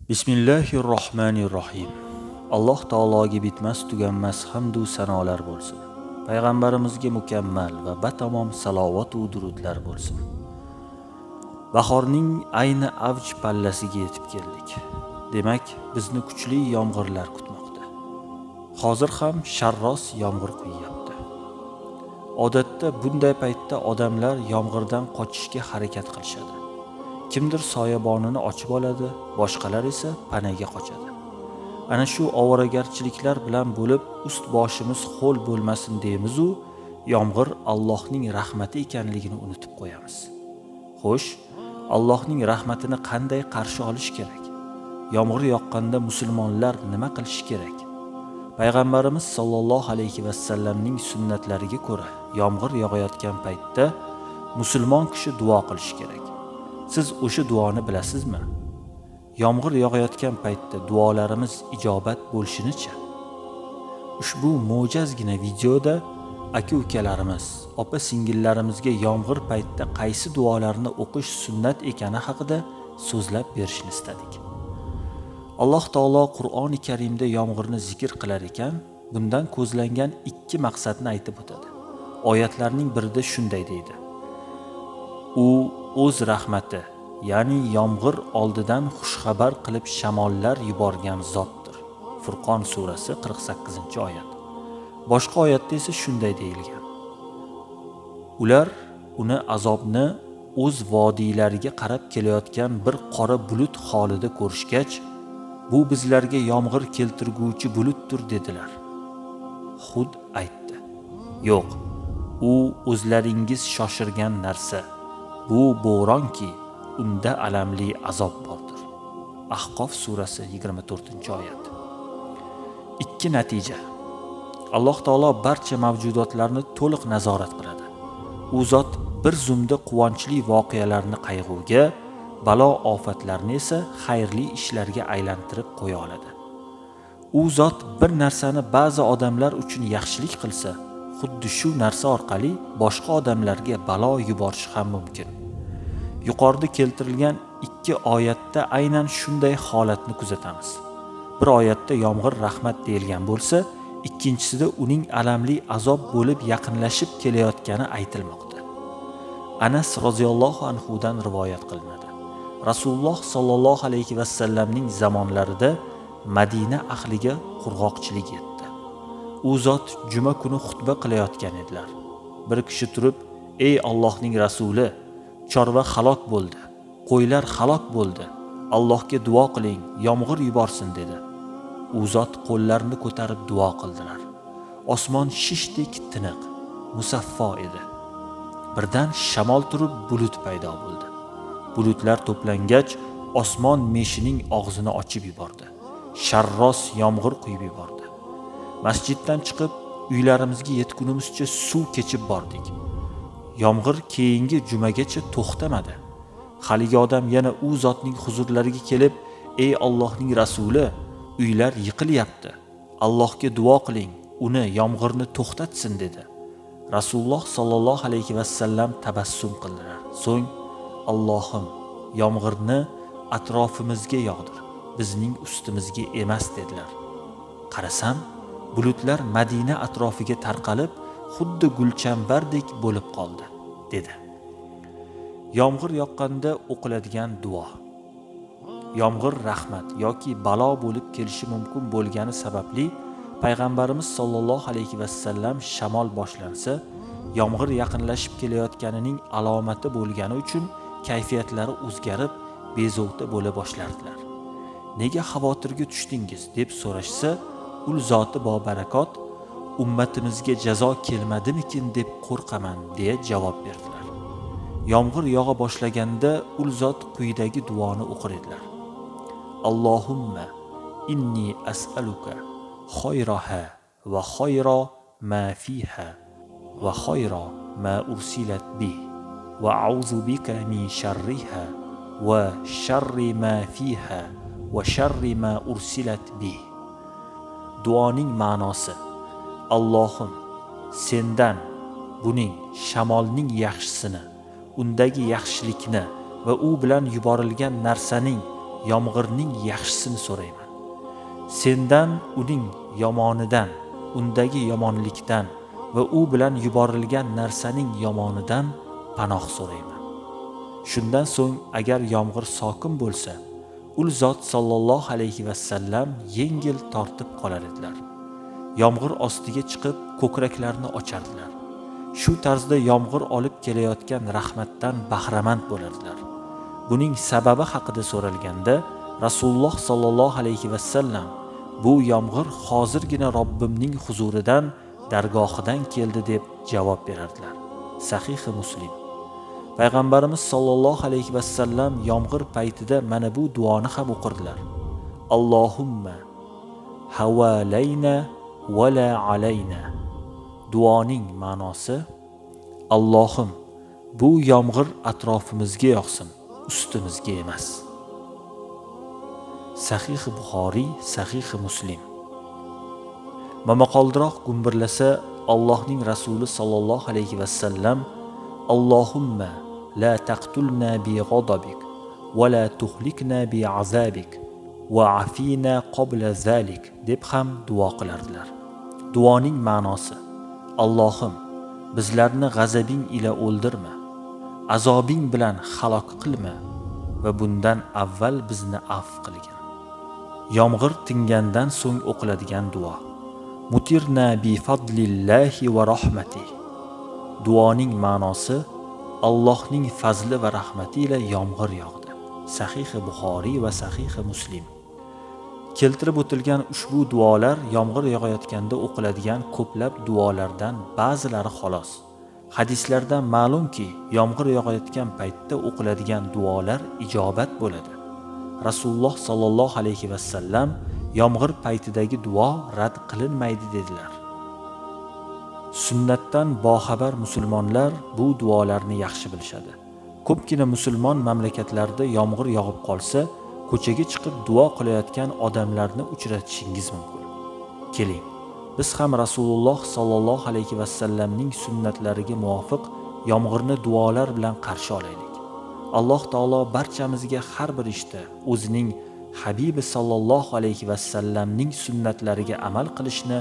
Bismillahirrohmanirrohim. Alloh taologa bitmas tuganmas hamd va sanolar bo'lsin. Payg'ambarimizga mukammal va batamom salovat va durudlar bo'lsin. Bahorning ayni avj pallasiga yetib keldik. Demak, bizni kuchli yomg'irlar kutmoqda. Hozir ham sharros yomg'ir quyyapti. Odatda bunday paytda odamlar yomg'irdan qochishga harakat qilishadi. Kimdir soyabonini ochib oladi, boshqalar esa panaga qochadi. Ana shu ovoragarchiliklar bilan bo'lib ust-boshimiz ho'l bo'lmasin deymiz u yomg'ir Allohning rahmati ekanligini unutib qo'yamiz. Xo'sh, Allohning rahmatini qanday qarshi olish kerak? Yomg'ir yoqqanda musulmonlar nima qilish kerak? Payg'ambarimiz sollallohu alayhi va sallamning sunnatlariga ko'ra, yomg'ir yog'ayotgan paytda musulmon kishi duo qilish kerak. Siz o'sha duoni bilasizmi? Yomg'ir yog'ayotgan paytda duolarimiz ijobat bo'lishinicha. Ushbu mo'jazgina videoda aka-ukalarimiz, opa-singillarimizga yomg'ir paytida qaysi duolarni o'qish sunnat ekani haqida so'zlab berishni istadik. Alloh taolo Qur'oni Karimda yomg'irni zikr qilar ekan, bundan ko'zlangan ikki maqsadni aytib o'tadi. Oyatlarning birida shunday deydi: U o'z rahmati, ya'ni yomg'ir oldidan xushxabar qilib shamollar yuborgan zotdir. Furqon surasi 48-oyat. Boshqa oyatda esa shunday deyilgan: Ular uni azobni o'z vodiylariga qarab kelayotgan bir qora bulut holida ko'rishgach, bu bizlarga yomg'ir keltirguvchi bulutdir dedilar. Hud aytdi: Yo'q, u o'zlaringiz shoshirgan narsa. Bu bo'ronki, unda alamli azob bordir. Ahqof surasi 24-oyat. Ikki natija. Alloh taolo barcha mavjudotlarni to'liq nazorat qiladi. U zot bir zumda quvonchli voqealarni qayg'uga, balo-ofatlarni esa xayrli ishlarga aylantirib qo'ya oladi. U zot bir narsani ba'zi odamlar uchun yaxshilik qilsa, xuddi shu narsa orqali boshqa odamlarga balo yuborish ham mumkin. Yuqorida keltirilgan ikki oyatda aynan shunday holatni kuzatamiz. Bir oyatda yomg'ir rahmat deyilgan bo'lsa, ikkinchisida uning alamli azob bo'lib yaqinlashib kelayotgani aytilmoqda. Anas roziyallohu anhu dan rivoyat qilinadi. Rasululloh sollallohu alayhi va sallamning zamonlarida Madina ahliga qurg'oqchilik yetdi. U zot juma kuni xutba qilayotgan edilar. Bir kishi turib: "Ey Allohning rasuli, chorva halok bo'ldi, qo'ylar halok bo'ldi. Allohga duo qiling, yomg'ir yuborsin" dedi. U zot qo'llarini ko'tarib duo qildilar. Osmon shishdek tiniq, musaffo edi. Birdan shamol turib bulut paydo bo'ldi. Bulutlar to'plangach, osmon meshining og'zini ochib yubordi. Sharros yomg'ir quyib yubordi. Masjiddan chiqib, uylarimizga yetgunimizcha suv kechib bordik. Yomg'ir keyingi jumagacha to'xtamadi. Haligi odam yana u zotning huzurlariga kelib: "Ey Allohning rasuli, uylar yiqilyapti. Allohga duo qiling, uni yomg'irni to'xtatsin" dedi. Rasululloh sollallohu alayhi va sallam tabassum qildilar. So'ng: "Allohim, yomg'irni atrofimizga yog'dir, bizning ustimizga emas" dedilar. Qarasam, bulutlar Madina atrofiga tarqalib, xuddi gulchanbardek bo'lib qoldi, dedi. Yomg'ir yoqqanda o'qiladigan duo. Yomg'ir rahmat yoki balo bo'lib kelishi mumkin bo'lgani sababli payg'ambarimiz sollallohu alayhi va sallam shamol boshlansa, yomg'ir yaqinlashib kelayotganining alomati bo'lgani uchun kayfiyatlari o'zgarib, bezovta bo'la boshlardilar. "Nega xavotirga tushdingiz?" deb so'rashsa, ul zoti bobarakot: "Ummatimizga jazo kelmadimikin deb qo'rqaman" deya javob berdilar. Yomg'ir yog'a boshlaganda ul zot quyidagi duoni o'qir edilar: Allohumma inni as'aluka khayraha va khayra ma fiha va khayra ma ursilat bih va a'udhu bika min sharriha va sharri ma fiha va sharri ma ursilat bih. Duoning ma'nosi: Allohim, sendan buning shamolning yaxshisini, undagi yaxshilikni va u bilan yuborilgan narsaning yomg'irning yaxshisini so'rayman. Sendan uning yomonidan, undagi yomonlikdan va u bilan yuborilgan narsaning yomonidan panoh so'rayman. Shundan so'ng agar yomg'ir sokin bo'lsa, ul zot sallallohu alayhi vasallam yengil tortib qolar edilar. Yomg'ir ostiga chiqib ko'kraklarini ochardilar. Shu tarzda yomg'ir olib kelayotgan rahmatdan bahramand bo'lardilar. Buning sababi haqida so'ralganda Rasululloh sallallohu alayhi vasallam bu yomg'ir hozirgina Robbimning huzuridan, dargohidan keldi deb javob berardilar. Sahih Muslim. Payg'ambarimiz sallallohu alayhi vasallam yomg'ir paytida mana bu duoni ham o'qirdilar. Allohumma havalayna va la alayna. Duoning ma'nosi: Allohim, bu yomg'ir atrofimizga yog'sin, ustimizga emas. Sahih Buxoriy, Sahih Muslim. Momaqoldiroq gumburlasa, Allohning Rasuli sallallohu alayhi vasallam Allohumma la taqtulna bi ghadabik va la tuhlikna bi azabik va afina qabla zalik deb ham duo qilardilar. Duoning ma'nosi: Allohim, bizlarni g'azabing ila o'ldirma, azobing bilan halok qilma va bundan avval bizni afv qilgin. Yomg'ir tingandan so'ng o'qiladigan duo. Mutirna bi fadlillahi va rahmatihi. Duoning ma'nosi: Allohning fazli va rahmati ila yomg'ir yog'di. Sahih Buxoriy va Sahih Muslim. Keltirib o'tilgan ushbu duolar yomg'ir yog'ayotganda o'qiladigan ko'plab duolardan ba'zilari xolos. Hadislardan ma'lumki, yomg'ir yog'ayotgan paytda o'qiladigan duolar ijobat bo'ladi. Rasululloh sallallohu alayhi vasallam yomg'ir paytidagi duo rad qilinmaydi dedilar. Sunnatdan boxabar musulmonlar bu duolarni yaxshi bilishadi. Ko'pgina musulmon mamlakatlarda yomg'ir yog'ib qolsa, ko'chaga chiqib duo qilayotgan odamlarni uchratishingiz mumkin. Keling, biz ham Rasululloh sallallohu alayhi vasallamning sunnatlariga muvofiq yomg'irni duolar bilan qarshi olaylik. Alloh taolo barchamizga har bir ishda o'zining Habibi sallallohu alayhi vasallamning sunnatlariga amal qilishni